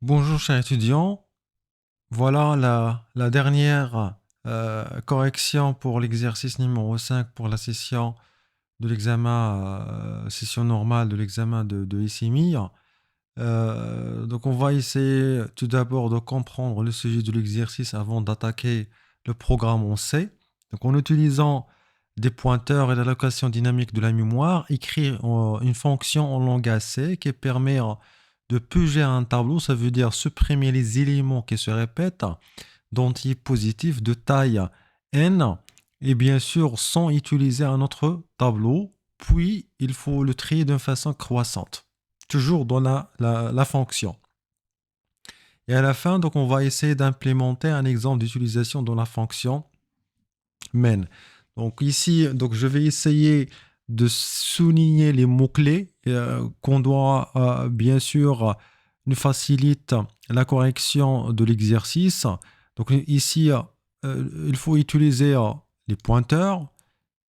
Bonjour chers étudiants, voilà la dernière correction pour l'exercice numéro 5 pour la session de l'examen, session normale de l'examen de SMI. Donc on va essayer tout d'abord de comprendre le sujet de l'exercice avant d'attaquer le programme en C. Donc en utilisant des pointeurs et l'allocation dynamique de la mémoire, écrire une fonction en langage C qui permet de puger un tableau, ça veut dire supprimer les éléments qui se répètent d'entiers positifs de taille n et bien sûr sans utiliser un autre tableau, puis il faut le trier d'une façon croissante, toujours dans la fonction. Et à la fin, donc, on va essayer d'implémenter un exemple d'utilisation dans la fonction main. Donc ici, donc, je vais essayer de souligner les mots-clés qu'on doit bien sûr nous facilite la correction de l'exercice. Donc ici, il faut utiliser les pointeurs,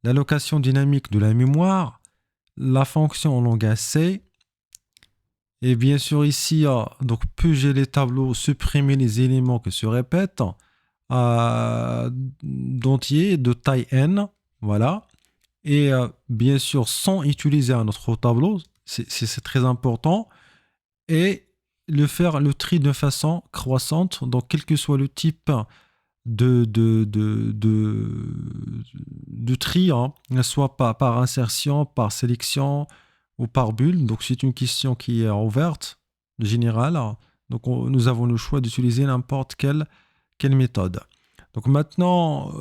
l'allocation dynamique de la mémoire, la fonction en langage C, et bien sûr ici, donc puger les tableaux, supprimer les éléments qui se répètent, d'entier de taille n, voilà. Et bien sûr, sans utiliser un autre tableau, c'est très important. Et le tri de façon croissante, donc quel que soit le type de tri, hein, soit par insertion, par sélection ou par bulle. Donc c'est une question qui est ouverte, générale. Donc nous avons le choix d'utiliser n'importe quelle méthode. Donc maintenant,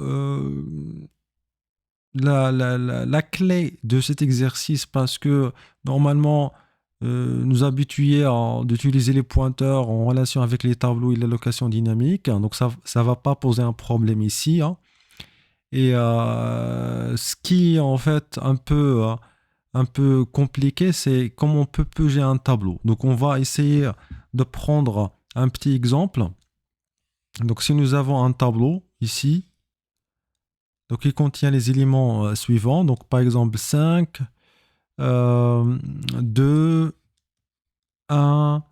la clé de cet exercice, parce que normalement, nous habitués d'utiliser les pointeurs en relation avec les tableaux et l'allocation dynamique, hein, donc ça ne va pas poser un problème ici, hein. Et ce qui est en fait un peu compliqué, c'est comment on peut peser un tableau. Donc on va essayer de prendre un petit exemple. Donc si nous avons un tableau ici, donc il contient les éléments suivants. Donc par exemple 5, 2, 1,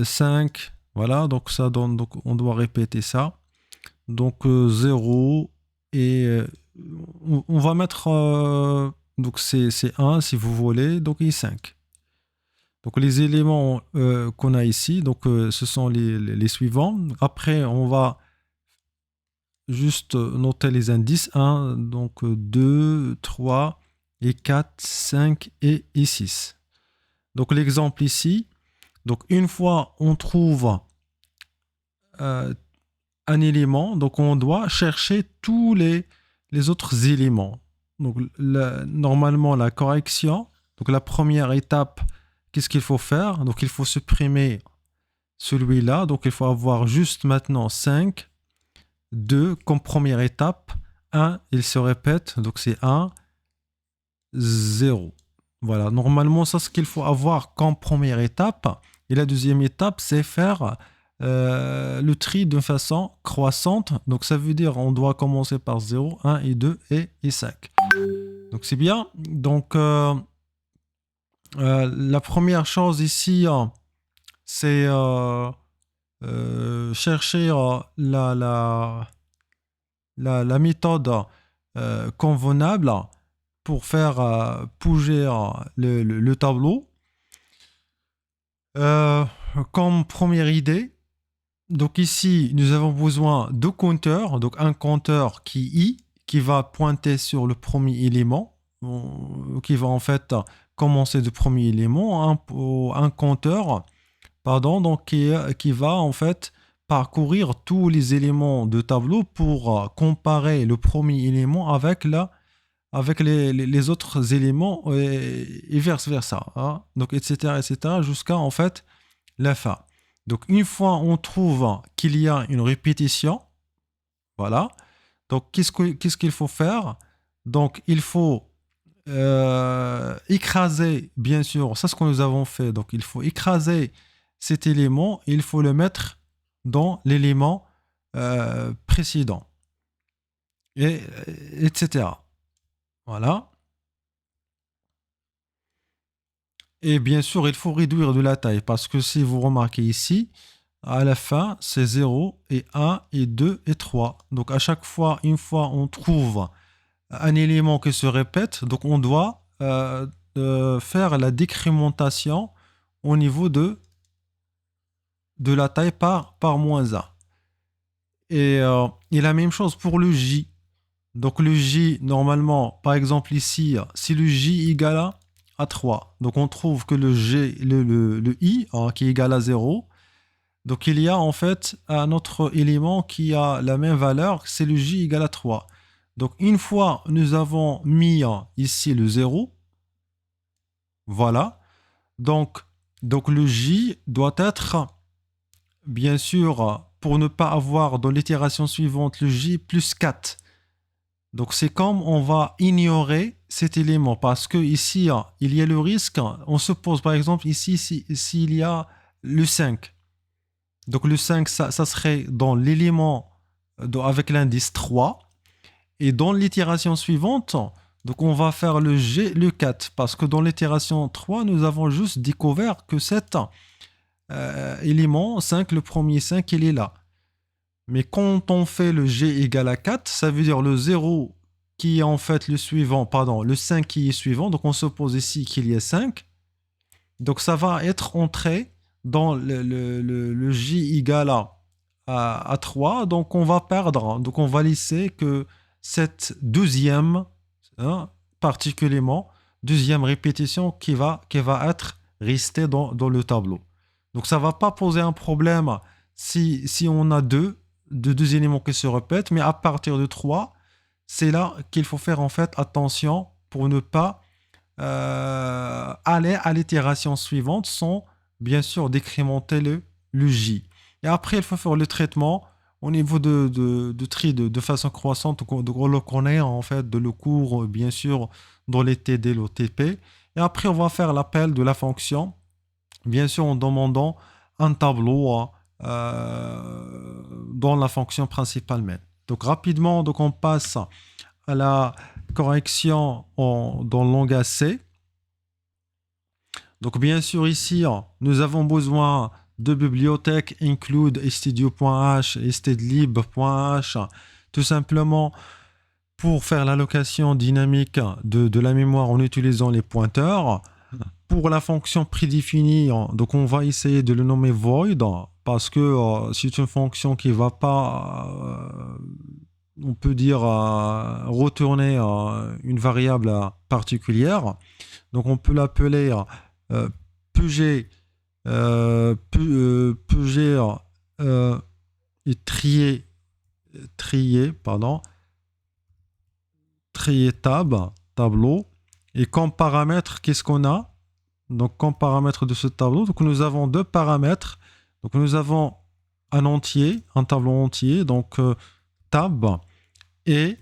5. Voilà, donc ça donne, donc on doit répéter ça. Donc 0 et on va mettre, donc c'est 1 si vous voulez, donc et 5. Donc les éléments qu'on a ici, donc ce sont les suivants. Après, on va juste noter les indices 1, donc 2, 3 et 4, 5 et 6. Donc l'exemple ici, donc une fois on trouve euh, un élément, donc on doit chercher tous les autres éléments. Donc normalement la correction, donc la première étape, qu'est-ce qu'il faut faire? Donc il faut supprimer celui-là, donc il faut avoir juste maintenant 5, 2 comme première étape, 1, il se répète, donc c'est 1, 0. Voilà, normalement, ça, c'est ce qu'il faut avoir comme première étape. Et la deuxième étape, c'est faire le tri de façon croissante. Donc, ça veut dire on doit commencer par 0, 1 et 2 et 5. Donc, c'est bien. Donc, la première chose ici, c'est chercher la méthode convenable pour faire bouger le tableau. Euh, Comme première idée, donc ici, nous avons besoin de compteurs, donc un compteur qui va pointer sur le premier élément, qui va en fait commencer du premier élément, un compteur, pardon, donc qui va en fait parcourir tous les éléments de tableau pour comparer le premier élément avec les autres éléments et vice-versa, hein. Donc, etc., jusqu'à en fait la fin. Donc, une fois on trouve qu'il y a une répétition, voilà. Donc, qu'est-ce qu'il faut faire? Donc, il faut écraser, bien sûr, ça c'est ce que nous avons fait. Donc, il faut écraser cet élément et il faut le mettre dans l'élément précédent, et, etc. Voilà. Et bien sûr, il faut réduire de la taille parce que si vous remarquez ici, à la fin, c'est 0 et 1 et 2 et 3. Donc à chaque fois, une fois on trouve un élément qui se répète, donc on doit faire la décrémentation au niveau de la taille par moins 1. Et la même chose pour le J. Donc le J, normalement, par exemple ici, si le J égale à 3, donc on trouve que le G, le I, hein, qui est égal à 0, donc il y a en fait un autre élément qui a la même valeur, c'est le J égale à 3. Donc une fois nous avons mis ici le 0, voilà, donc, donc le J doit être, bien sûr, pour ne pas avoir dans l'itération suivante le J plus 4. Donc c'est comme on va ignorer cet élément parce que ici il y a le risque, on se pose par exemple ici s'il y a le 5. Donc le 5 ça serait dans l'élément avec l'indice 3 et dans l'itération suivante, donc on va faire le G, le 4 parce que dans l'itération 3 nous avons juste découvert que cet élément 5, le premier 5 il est là. Mais quand on fait le G égale à 4, ça veut dire le 0 qui est en fait le suivant, pardon, le 5 qui est suivant. Donc on suppose ici qu'il y a 5. Donc ça va être entré dans le J égale à 3. Donc on va perdre, donc on va laisser que cette deuxième, hein, particulièrement, deuxième répétition qui va être restée dans le tableau. Donc ça ne va pas poser un problème si on a deux éléments qui se répètent, mais à partir de 3, c'est là qu'il faut faire en fait attention pour ne pas aller à l'itération suivante sans bien sûr décrémenter le J. Et après, il faut faire le traitement au niveau de tri de façon croissante. Donc, on le connaît en fait de le cours, bien sûr, dans les TD, l'OTP. Et après, on va faire l'appel de la fonction, bien sûr, en demandant un tableau dans la fonction principale même. Donc, rapidement, donc, on passe à la correction dans le langage C. Donc bien sûr ici, nous avons besoin de bibliothèques include studio.h et stdlib.h tout simplement pour faire l'allocation dynamique de la mémoire en utilisant les pointeurs. Pour la fonction prédéfinie, donc on va essayer de le nommer void parce que c'est une fonction qui ne va pas, on peut dire, retourner une variable particulière. Donc on peut l'appeler Puget, et trier tableau. Et comme paramètre, qu'est-ce qu'on a? Donc comme paramètre de ce tableau, donc nous avons deux paramètres. Donc nous avons un tableau entier, donc tab et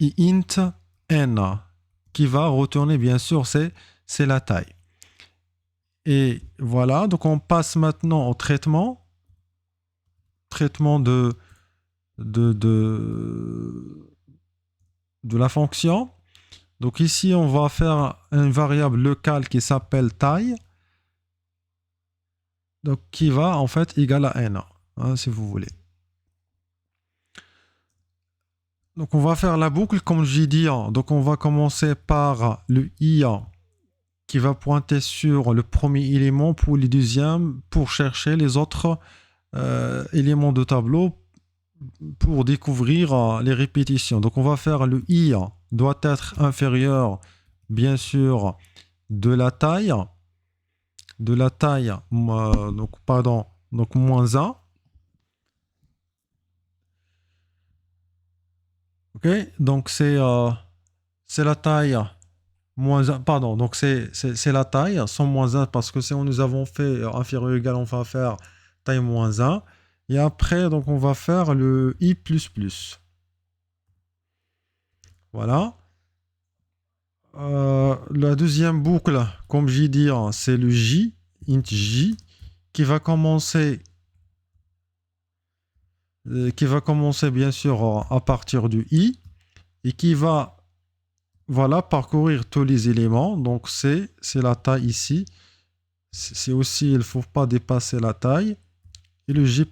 int n qui va retourner bien sûr c'est la taille. Et voilà, donc on passe maintenant au traitement de la fonction. Donc ici, on va faire une variable locale qui s'appelle taille, donc qui va en fait égal à n, hein, si vous voulez. Donc on va faire la boucle comme j'ai dit. Donc on va commencer par le i qui va pointer sur le premier élément pour les deuxièmes pour chercher les autres éléments de tableau pour découvrir les répétitions. Donc on va faire le i doit être inférieur bien sûr de la taille donc moins 1. Ok, donc c'est la taille moins 1, pardon, donc c'est la taille sans moins 1 parce que si nous avons fait inférieur ou égal, on va faire taille moins 1. Et après, donc on va faire le i++. Voilà. La deuxième boucle, comme j'ai dit, c'est le j, int j, qui va commencer bien sûr à partir du i et qui va parcourir tous les éléments. Donc c'est la taille ici c'est aussi, il ne faut pas dépasser la taille. Et le J++.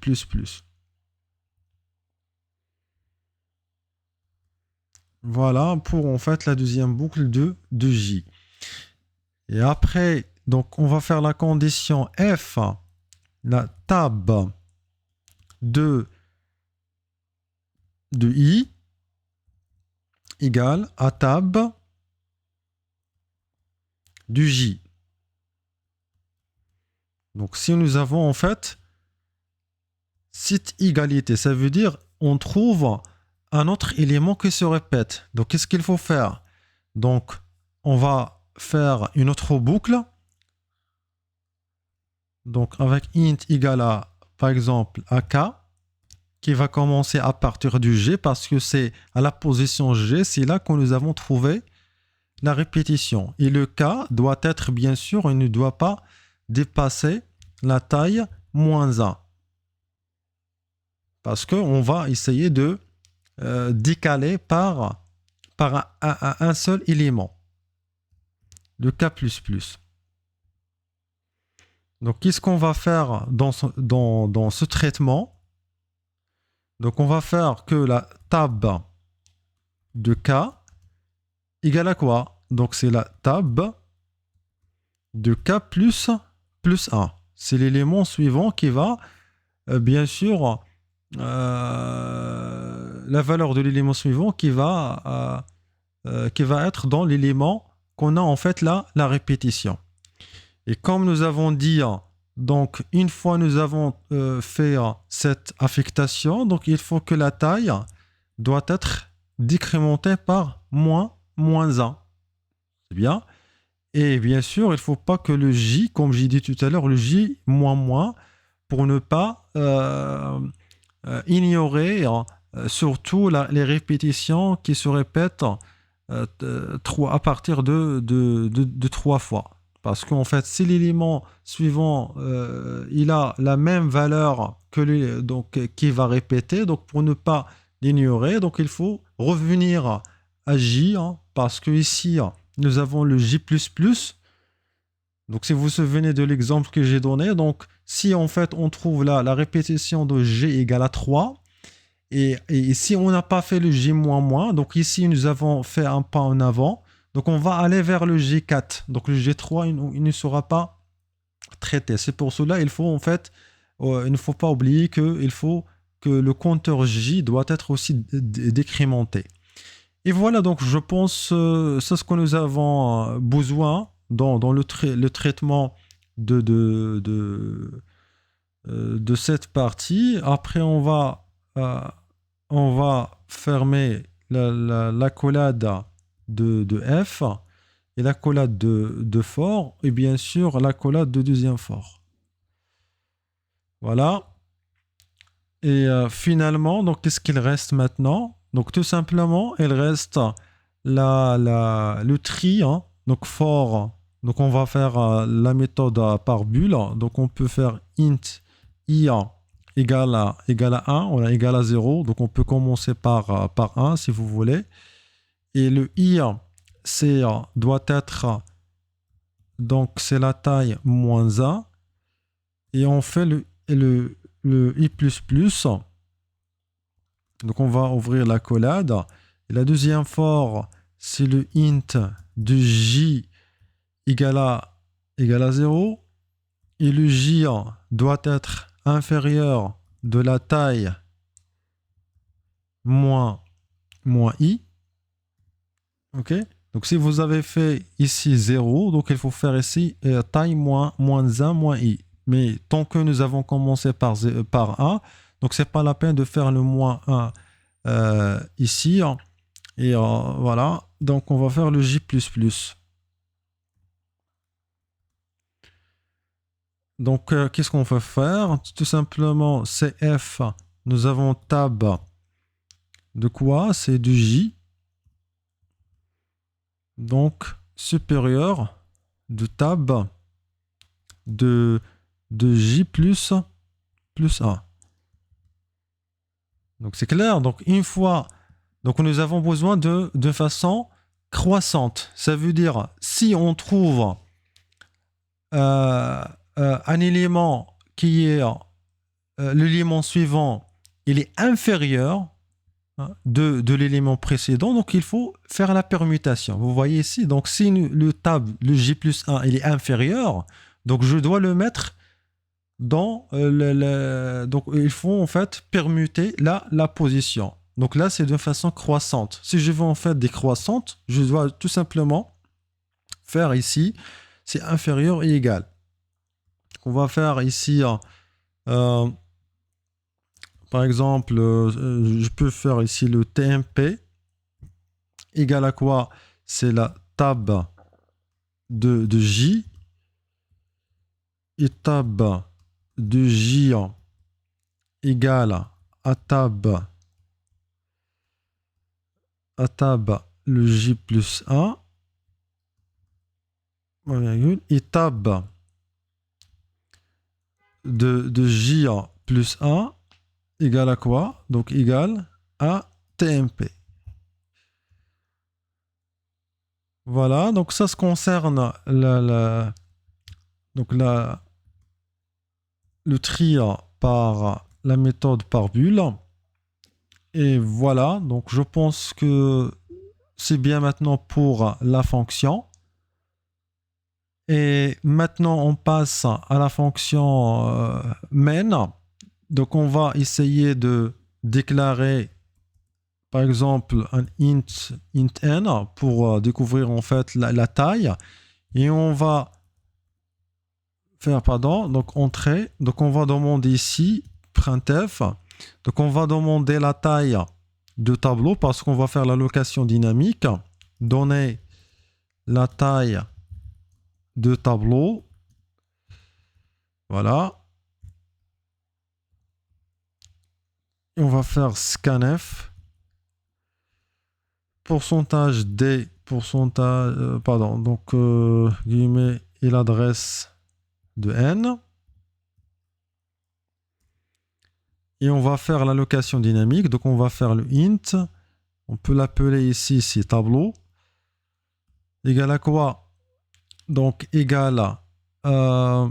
Voilà pour en fait la deuxième boucle de J. Et après, donc on va faire la condition F, la tab de I égale à tab du J. Donc si nous avons en fait cette égalité, ça veut dire on trouve un autre élément qui se répète. Donc qu'est-ce qu'il faut faire? Donc on va faire une autre boucle. Donc avec int égale à, par exemple, à k, qui va commencer à partir du G, parce que c'est à la position G, c'est là que nous avons trouvé la répétition. Et le k doit être, bien sûr, il ne doit pas dépasser la taille -1. Parce qu'on va essayer de décaler par un seul élément, le k++. Donc, qu'est-ce qu'on va faire dans ce traitement? Donc, on va faire que la tab de k égale à quoi? Donc, c'est la tab de k plus 1. C'est l'élément suivant qui va, bien sûr, la valeur de l'élément suivant qui va être dans l'élément qu'on a en fait là, la répétition. Et comme nous avons dit, donc une fois nous avons fait cette affectation, donc il faut que la taille doit être décrémentée par -1. C'est bien. Et bien sûr, il ne faut pas que le J, comme j'ai dit tout à l'heure, le J -, pour ne pas ignorer surtout les répétitions qui se répètent à partir de 3 fois. Parce qu'en fait, si l'élément suivant il a la même valeur que donc, qui va répéter, donc pour ne pas l'ignorer, donc il faut revenir à J, parce que ici nous avons le J++. Donc si vous vous souvenez de l'exemple que j'ai donné, donc si en fait on trouve là la répétition de G égale à 3, et si on n'a pas fait le J-, donc ici nous avons fait un pas en avant, donc on va aller vers le G4. Donc le G3 il ne sera pas traité. C'est pour cela il faut en fait, il ne faut pas oublier qu'il faut que le compteur J doit être aussi décrémenté. Et voilà, donc je pense c'est ce que nous avons besoin dans le traitement de cette partie. Après, on va fermer l'accolade de F et l'accolade de for, et bien sûr l'accolade de deuxième for. Voilà. Et finalement, donc qu'est-ce qu'il reste maintenant? Donc tout simplement, il reste le tri, donc for. Donc on va faire la méthode par bulle. Donc on peut faire int i égale à 1, on a égal à 0. Donc on peut commencer par 1 si vous voulez. Et le i, doit être, donc c'est la taille -1. Et on fait le i++. Donc on va ouvrir l'accolade. Et la deuxième for, c'est le int de j égale à 0. Et le j doit être inférieur de la taille moins i. Ok? Donc si vous avez fait ici 0, donc il faut faire ici taille -1 i. Mais tant que nous avons commencé par 1, donc c'est pas la peine de faire le -1 ici. Et voilà, donc on va faire le J++. Donc qu'est-ce qu'on va faire? Tout simplement, CF, nous avons tab de quoi? C'est du J. Donc supérieur de tab de J plus 1. Donc c'est clair. Donc une fois, donc nous avons besoin de façon croissante. Ça veut dire si on trouve un élément qui est l'élément suivant, il est inférieur de l'élément précédent, donc il faut faire la permutation. Vous voyez ici, donc si le tab, le J plus 1, il est inférieur, donc je dois le mettre dans donc il faut en fait permuter la position. Donc là, c'est de façon croissante. Si je veux en fait décroissante, je dois tout simplement faire ici, c'est inférieur et égal. On va faire ici, par exemple, je peux faire ici le TMP égal à quoi? C'est la tab de J et tab de J égale à tab le J plus 1 et tab de J plus 1 égale à quoi? Donc égale à TMP. Voilà, donc ça se concerne donc le tri par la méthode par bulle. Et voilà, donc je pense que c'est bien maintenant pour la fonction. Et maintenant, on passe à la fonction main. Donc, on va essayer de déclarer, par exemple, un int n pour découvrir en fait la taille. Et on va faire, pardon, donc entrée. Donc, on va demander ici printf. Donc, on va demander la taille de tableau parce qu'on va faire l'allocation dynamique. Donner la taille de tableau. Voilà. Et on va faire scanf. Pourcentage D, pourcentage, pardon, donc guillemets et l'adresse de N. Et on va faire l'allocation dynamique. Donc on va faire le int. On peut l'appeler ici, c'est tableau. Égal à quoi? Donc égal à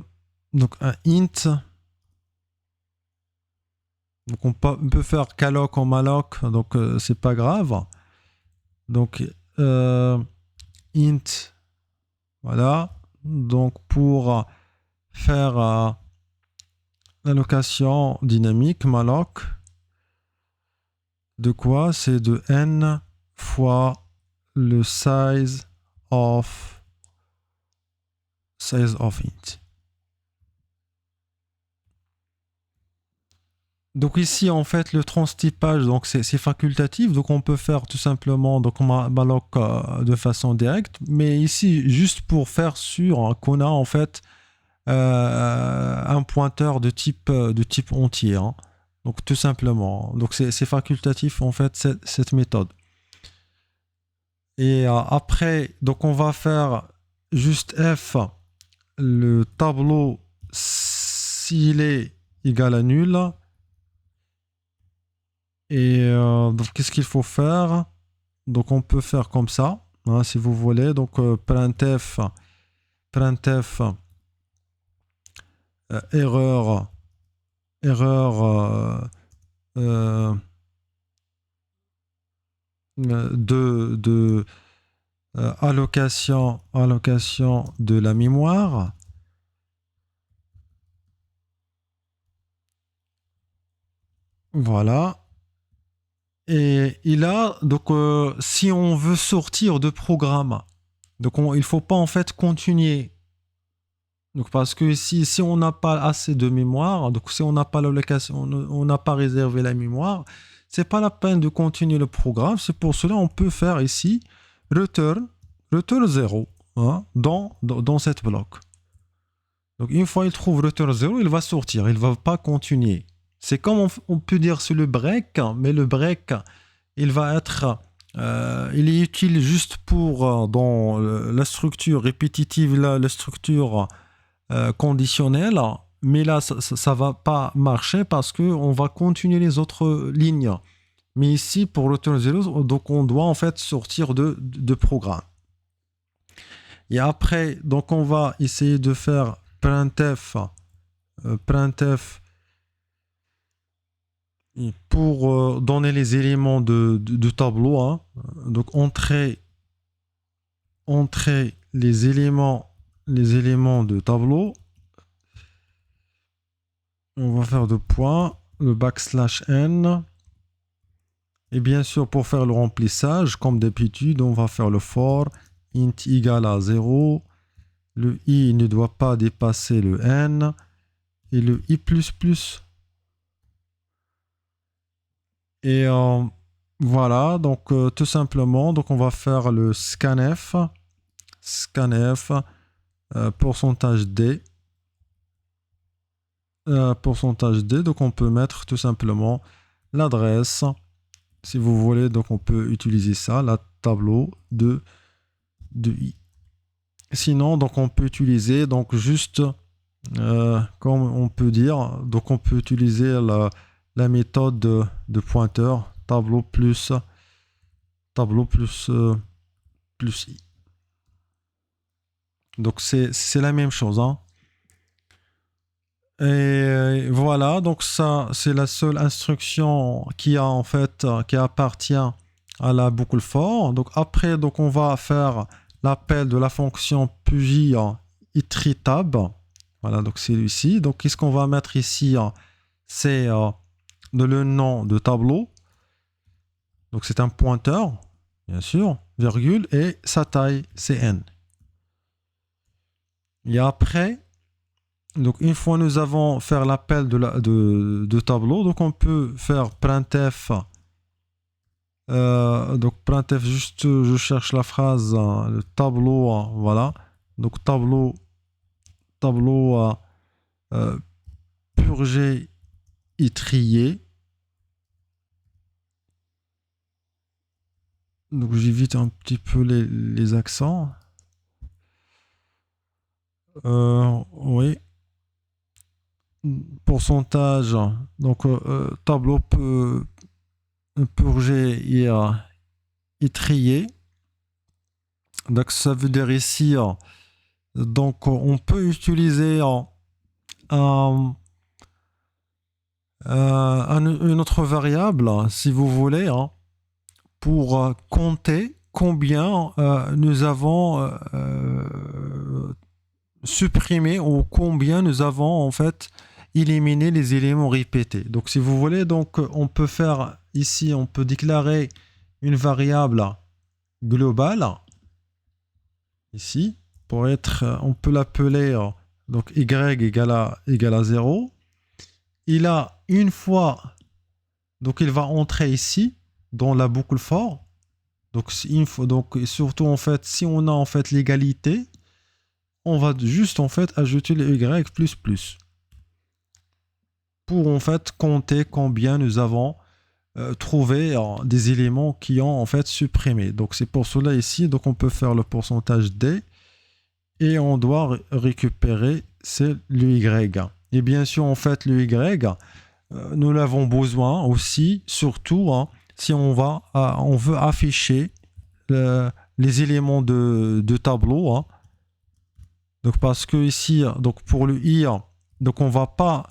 donc un int. Donc on peut faire calloc en malloc, donc c'est pas grave. Donc int, voilà. Donc pour faire l'allocation dynamique malloc, de quoi? C'est de n fois le size of int. Donc ici, en fait, le transtypage, donc c'est facultatif, donc on peut faire tout simplement donc malloc de façon directe, mais ici, juste pour faire sûr qu'on a en fait un pointeur de type entier, hein. Donc tout simplement, donc c'est facultatif en fait cette méthode. Et après, donc on va faire juste f le tableau s'il est égal à nul. Et donc, qu'est-ce qu'il faut faire? Donc, on peut faire comme ça, hein, si vous voulez. Donc, printf erreur de allocation de la mémoire. Voilà. Et il a, donc, si on veut sortir de programme, donc il ne faut pas en fait continuer. Donc, parce que si on n'a pas assez de mémoire, donc si on n'a pas l'allocation, on n'a pas réservé la mémoire, c'est pas la peine de continuer le programme. C'est pour cela on peut faire ici return 0, hein, dans cette bloc. Donc, une fois il trouve return 0, il va sortir, il ne va pas continuer. C'est comme on peut dire sur le break, mais le break, il va être, il est utile juste pour dans la structure répétitive, la structure conditionnelle, mais là ça va pas marcher parce que on va continuer les autres lignes. Mais ici pour return 0, donc on doit en fait sortir de programme. Et après, donc on va essayer de faire printf pour donner les éléments de tableau, hein. Donc entrer les éléments de tableau. On va faire deux points, le \n. Et bien sûr, pour faire le remplissage, comme d'habitude, on va faire le for int égale à 0. Le i ne doit pas dépasser le n. Et le i++. Et voilà, donc tout simplement, donc on va faire le scanf, pourcentage d, donc on peut mettre tout simplement l'adresse, si vous voulez, donc on peut utiliser ça, la tableau de i. Sinon, donc on peut utiliser, donc juste, comme on peut dire, donc on peut utiliser la méthode de pointeur, tableau plus i. Donc c'est la même chose, hein. Et voilà, donc ça c'est la seule instruction qui appartient à la boucle for. Donc après, donc on va faire l'appel de la fonction PUJ itritab. Voilà, donc c'est celui-ci. Donc qu'est-ce qu'on va mettre ici? C'est le nom de tableau. Donc c'est un pointeur, bien sûr, virgule, et sa taille, c'est n. Et après, donc une fois nous avons fait l'appel de tableau, donc on peut faire printf. Donc printf, juste je cherche la phrase, le tableau, voilà. Donc tableau purgé et trié. Donc j'évite un petit peu les accents. Oui. Pourcentage, donc tableau purgé et trié. Donc ça veut dire ici, donc on peut utiliser une autre variable, si vous voulez, hein, pour compter combien nous avons supprimé ou combien nous avons en fait éliminé les éléments répétés. Donc si vous voulez, donc on peut faire ici, on peut déclarer une variable globale ici pour être, on peut l'appeler donc y égale à 0. Il a une fois, donc il va entrer ici dans la boucle for. Donc surtout en fait, si on a en fait l'égalité, on va juste en fait ajouter le y pour en fait compter combien nous avons trouvé des éléments qui ont en fait supprimé. Donc c'est pour cela ici, donc on peut faire le pourcentage d et on doit récupérer c'est le y. Et bien sûr en fait le y, nous l'avons besoin aussi, surtout si on veut afficher les éléments de tableau, hein. Donc parce que ici, donc pour le i, donc on va pas,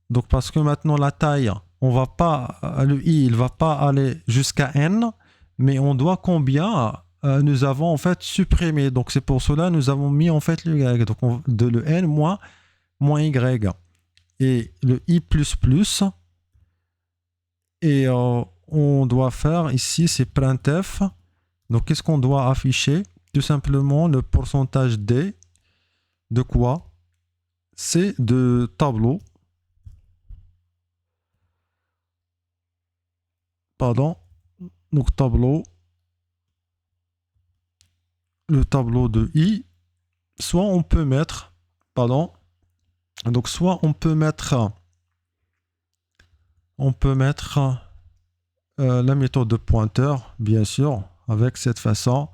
donc parce que maintenant la taille, on va pas, le i, il va pas aller jusqu'à n, mais on doit combien nous avons en fait supprimé. Donc c'est pour cela nous avons mis en fait le y, donc de le n moins y. Et le i++, et on doit faire ici, c'est printf. Donc qu'est-ce qu'on doit afficher? Tout simplement le pourcentage d de quoi? C'est de tableau. Pardon. Donc tableau. Le tableau de i. Soit on peut mettre. Pardon. Donc soit on peut mettre. La méthode de pointeur, bien sûr, avec cette façon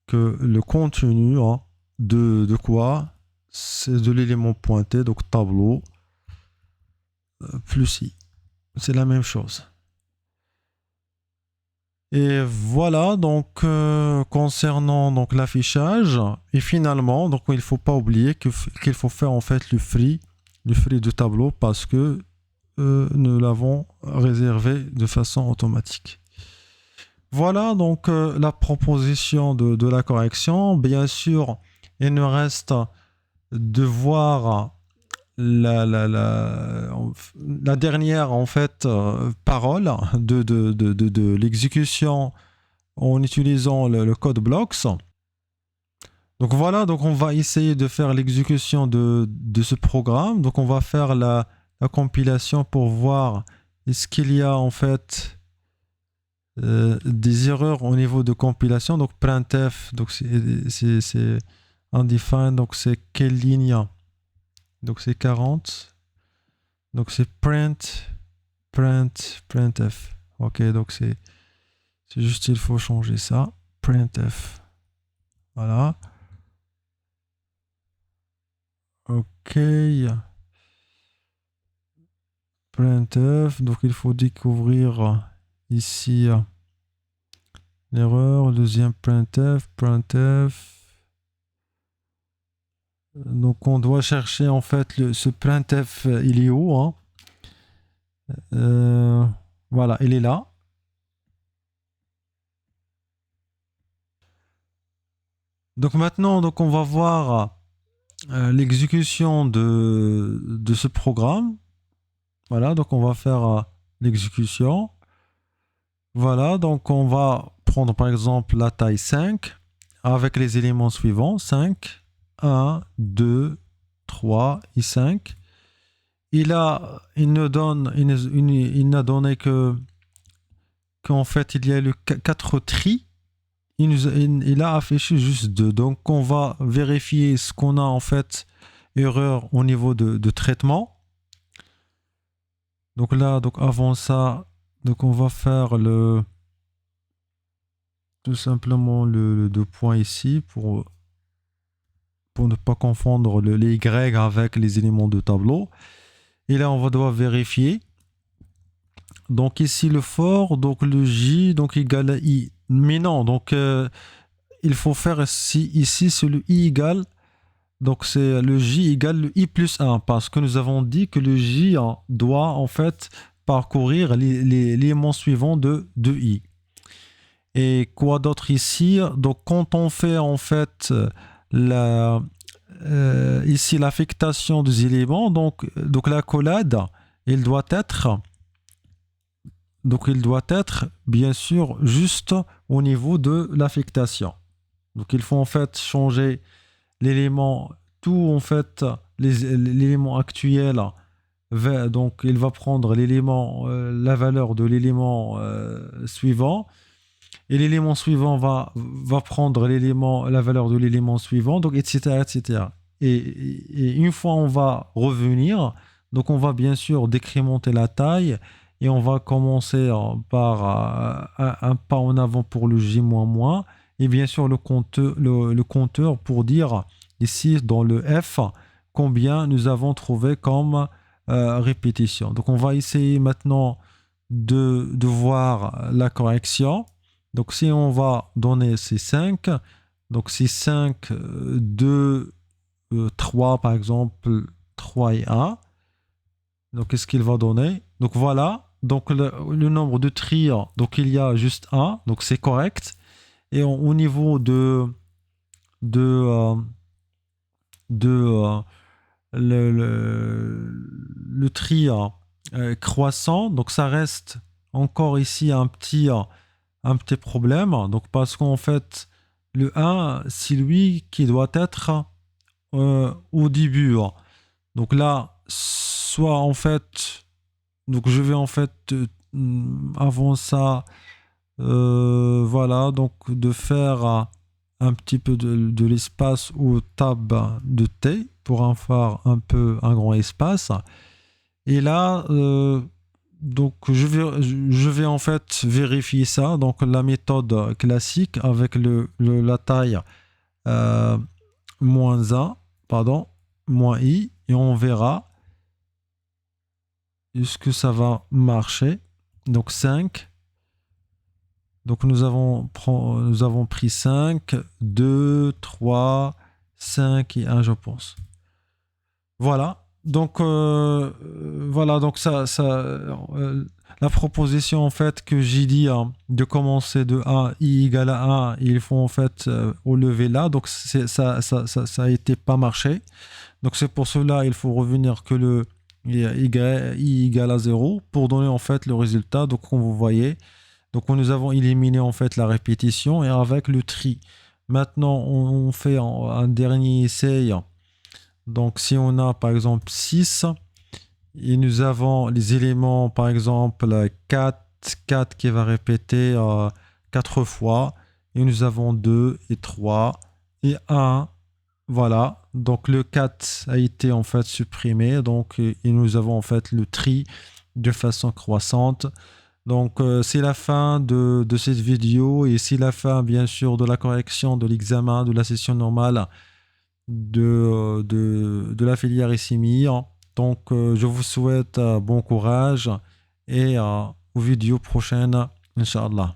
que le contenu de quoi? C'est de l'élément pointé, donc tableau plus i. C'est la même chose. Et voilà, donc concernant donc l'affichage, et finalement, donc il faut pas oublier qu'il faut faire en fait le free de tableau parce que nous l'avons réservé de façon automatique. Voilà donc la proposition de la correction. Bien sûr, il nous reste de voir la dernière en fait parole de l'exécution en utilisant le code blocks. Donc voilà, donc on va essayer de faire l'exécution de ce programme. Donc on va faire la compilation pour voir est-ce qu'il y a en fait des erreurs au niveau de compilation. Donc printf, donc c'est undefined, donc c'est quelle ligne? Donc c'est 40. Donc c'est printf. Ok, donc c'est juste il faut changer ça. Printf. Voilà. Ok. Printf. Donc il faut découvrir ici l'erreur. Deuxième printf. Donc on doit chercher en fait ce printf, il est où hein? Voilà, il est là. Donc maintenant, donc on va voir l'exécution de ce programme. Voilà, donc on va faire l'exécution. Voilà, donc on va prendre par exemple la taille 5 avec les éléments suivants 5, 1, 2, 3 et 5. Il n'a donné qu'en fait il y a le 4 tris. Il a affiché juste 2. Donc on va vérifier ce qu'on a en fait erreur au niveau de traitement. Donc là, donc avant ça, donc on va faire tout simplement le 2 points ici pour ne pas confondre les Y avec les éléments de tableau. Et là, on va devoir vérifier. Donc ici le for, donc le J, donc égal à I. Mais non, donc il faut faire ici c'est le I égale, donc c'est le J égale le I plus 1, parce que nous avons dit que le J doit en fait parcourir les éléments suivants de I. Et quoi d'autre ici? Donc quand on fait en fait ici l'affectation des éléments, donc l'accolade, il doit être bien sûr juste au niveau de l'affectation. Donc il faut en fait changer l'élément, tout en fait l'élément actuel. Donc il va prendre l'élément, la valeur de l'élément suivant. Et l'élément suivant va prendre la valeur de l'élément suivant, donc etc. etc. Et une fois on va revenir, donc on va bien sûr décrémenter la taille et on va commencer par un pas en avant pour le J-, et bien sûr le compteur pour dire ici dans le F combien nous avons trouvé comme répétition. Donc on va essayer maintenant de voir la correction. Donc, si on va donner ces 5, donc c'est 5, 2, 3 par exemple, 3 et 1. Donc, qu'est-ce qu'il va donner? Donc, voilà. Donc, le nombre de tris, donc il y a juste 1, donc c'est correct. Et au niveau de, euh, de le tri croissant, donc ça reste encore ici un petit problème. Donc, parce qu'en fait, le 1, c'est lui qui doit être au début. Donc là, soit en fait, donc je vais en fait avant ça, voilà, donc de faire un petit peu de l'espace au tab de T pour en faire un grand espace. Et là, donc je vais en fait vérifier ça. Donc la méthode classique avec la taille euh, -1, pardon, -i, et on verra est-ce que ça va marcher. Donc 5, Donc nous avons pris 5, 2, 3, 5 et 1, je pense. Voilà. Voilà, donc la proposition en fait que j'ai dit hein, de commencer de A, I égale à 1, il faut en fait au lever là, donc ça a été pas marché. Donc c'est pour cela il faut revenir que le I égale à 0 pour donner en fait le résultat. Donc comme vous voyez, donc nous avons éliminé en fait la répétition et avec le tri. Maintenant on fait un dernier essai. Donc si on a par exemple 6 et nous avons les éléments par exemple 4, 4 qui va répéter 4 fois et nous avons 2 et 3 et 1. Voilà, donc le 4 a été en fait supprimé, donc et nous avons en fait le tri de façon croissante. Donc c'est la fin de cette vidéo et c'est la fin bien sûr de la correction de l'examen de la session normale de la filière SMI. Donc je vous souhaite bon courage et aux vidéos prochaines, Inch'Allah.